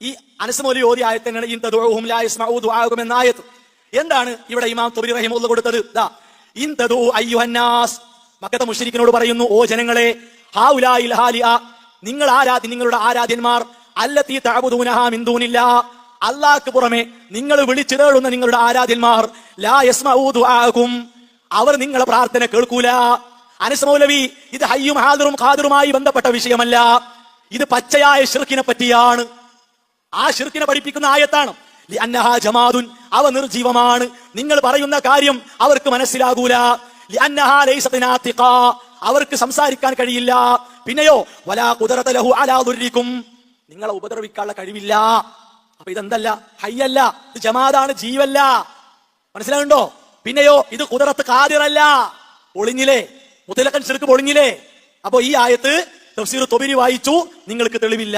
ഈ അനസ് മൗലവി ഓതിയ ആയത്ത് തന്നെയാണ് ഇൻ തദഉഹും ലാ യസ്മഉ ദുആഅകും എന്ന ആയത്ത്. എന്താണ് ഇവിടെ ഇമാം തുബരി റഹിമഹുല്ലാഹ് കൊടുത്തത്? ഇൻ തദഉ അയ്യുഹന്നാസ്, മക്കത്തെ മുശ്രിക്കിനോട് പറയുന്നു, ഓ ജനങ്ങളെ, ഹൗലാഇൽ ഹാലിഅ, നിങ്ങളുടെ ആരാധ്യന്മാർ, അല്ലതീ തഅബുദൂനഹാ മിൻ ദൂനില്ലാഹ്, അല്ലാഹ്ക്ക് പുറമെ നിങ്ങൾ വിളിച്ചു തേടുന്ന നിങ്ങളുടെ ആരാധ്യന്മാർ, ലാ യസ്മഉ ദുആഅകും, അവർ നിങ്ങളെ പ്രാർത്ഥന കേൾക്കൂല. അനസ് മൗലവി ഇത് ഹയ്യും ഹാദിറും ഖാദിറുമായി ബന്ധപ്പെട്ട വിഷയമല്ല, ഇത് പച്ചയായ ശിർക്കിനെ പറ്റിയാണ്. ആ ശിർക്കിനെ പഠിപ്പിക്കുന്ന ആയത്താണ്. ലിഅന്നഹാ ജമാദുൻ, അവ നിർജീവമാണ്, നിങ്ങൾ പറയുന്ന കാര്യം അവർക്ക് മനസ്സിലാകൂല. ലിഅന്നഹാ ലൈസത് നാതിഖാ, അവർക്ക് സംസാരിക്കാൻ കഴിയില്ല. പിന്നെയോ വലാ ഖുദറത ലഹു അലാ ദുർരിക്കും, നിങ്ങളെ ഉപദ്രവിക്കാനുള്ള കഴിവില്ല. അപ്പൊ ഇതെന്തല്ല? ഹയ്യല്ല, ഇത് ജമാദാണ്, ജീവല്ല. മനസ്സിലാകുന്നുണ്ടോ? പിന്നെയോ ഇത് ഖുദറത്ത് ഖാദിറല്ല, ഒളിഞ്ഞില്ലേ, മുതലക്കൻ ശിർക്ക് പൊളിഞ്ഞില്ലേ. അപ്പൊ ഈ ആയത്ത് തഫ്സീർ തുബരി വായിച്ചു, നിങ്ങൾക്ക് തെളിവില്ല.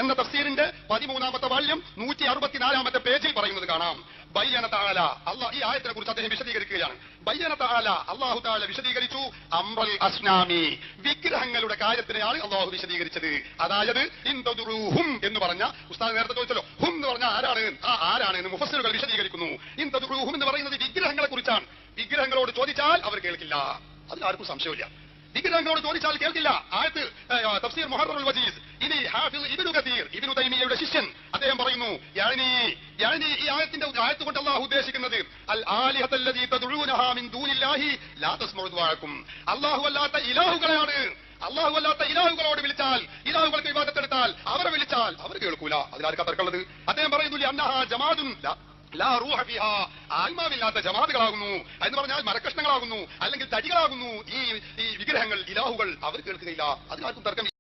എന്ന തഫ്സീറിന്റെ 13ാമത്തെ വാള്യം 164ാമത്തെ പേജിൽ പറയുന്നത് കാണാം. ബയ്യന തആല, അല്ലാഹ് ഈ ആയത്തിനെ കുറിച്ച് അദ്ദേഹം വിശദീകരിക്കുകയാണ്. ബയ്യന തആല, അല്ലാഹു തആല വിശദീകരിച്ചു അംറൽ അസ്നാമി, വിഗ്രഹങ്ങളുടെ കാര്യത്തിനെയാണ് അല്ലാഹു വിശദീകരിച്ചത്. അതായത് ഇൻതദുറൂഹും എന്ന് പറഞ്ഞ, ഉസ്താദ് നേരത്തെ ചോദിച്ചല്ലോ, ഹും എന്ന് പറഞ്ഞ ആരാണ്, ആരാണ് എന്ന് മുഫസ്സിറുകൾ വിശദീകരിക്കുന്നു. ഇൻതദുറൂഹും എന്ന് പറയുന്നത് വിഗ്രഹങ്ങളെ കുറിച്ചാണ്. വിഗ്രഹങ്ങളോട് ചോദിച്ചാൽ അവർ കേൾക്കില്ല, അതിൽ ആർക്കും സംശയമില്ല. വിഗ്രഹങ്ങളോട് ചോദിച്ചാൽ കേൾക്കില്ല. ആയത്ത് തഫ്സീർ മുഹററുൽ വജീസ്. ഇനി ഹാഫിദ് ഇബ്നു കതീർ, ഇബ്നു തൈമിയ്യയുടെ ശിഷ്യൻ, അദ്ദേഹം പറയുന്നു, യാനി ഈ ആയത്ത് കൊണ്ട് അല്ലാഹു ഉദ്ദേശിക്കുന്നത് അൽ ആലിഹത്തല്ലദീ തദഊനഹാ മിൻ ദൂനില്ലാഹി ലാ തസ്മഉ ദുആഅക്കും, അല്ലാഹു അല്ലാത്ത ഇലാഹുകളെയാണ്. അല്ലാഹു അല്ലാത്ത ഇലാഹുകളോട് വിളിച്ചാൽ, ഇലാഹുകൾക്ക് ഇബാദത്ത് എടുത്താൽ, അവരെ വിളിച്ചാൽ അവർ കേൾക്കൂല. അതിലാർക്കാ തർക്കമുള്ളത്? അദ്ദേഹം പറയുന്നു അന്നഹാ ജമാദുൻ ലാ റൂഹ ഫിഹാ, ആത്മാവില്ലാത്ത ജമാഅത്തുകളാകുന്നു എന്ന് പറഞ്ഞാൽ മരക്കഷ്ണങ്ങളാകുന്നു, അല്ലെങ്കിൽ തടികളാകുന്നു ഈ വിഗ്രഹങ്ങൾ, ഇലാഹുകൾ. അവർ കേൾക്കുകയില്ല, അതിനാർക്കും തർക്കം.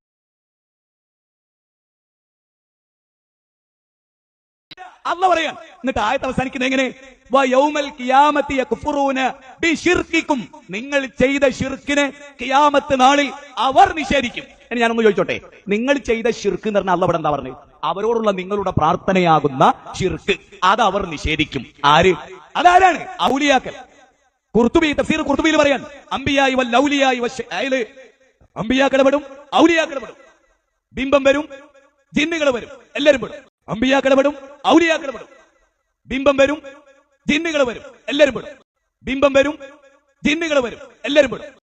അല്ലാഹു പറയാൻ, എന്നിട്ട് ആയത്ത് അവസാനിക്കുന്നത് എങ്ങനെ? വയൗമൽ ഖിയാമത്തി യക്ഫുറൂന ബിശിർക്കിക്കും, നിങ്ങൾ ചെയ്ത ശിർക്കിനെ ഖിയാമത്ത് നാളിൽ അവർ നിഷേധിക്കും. എന്ന് ഞാനൊന്ന് ചോദിച്ചോട്ടെ, നിങ്ങൾ ചെയ്ത ശിർക്ക് എന്ന് പറഞ്ഞാൽ അല്ലാഹു ഇവിടെ എന്താ പറഞ്ഞത്? അവരോടുള്ള നിങ്ങളുടെ പ്രാർത്ഥനയാകുന്ന ശിർക്ക്, അത് അവർ നിഷേധിക്കും. ആര്? അതാരാണ്? ഔലിയാക്കൾ. ഖുർത്തുബി, തഫ്സീർ ഖുർത്തുബിയിൽ പറയാൻ, അംബിയായി വൽ ഔലിയായി വശൈല്, അംബിയാക്കൾ പെടും, ഔലിയാക്കൾ പെടും, ബിംബം വരും, ജിന്നുകൾ വരും, എല്ലാവരും പെടും. അംബിയാക്കൾ പെടും, ഔലിയാക്കൾ പെടും, ബിംബം വരും, ജിന്നുകൾ വരും, എല്ലാവരും പെടും. ബിംബം വരും, ജിന്നുകൾ വരും, എല്ലാവരും പെടും.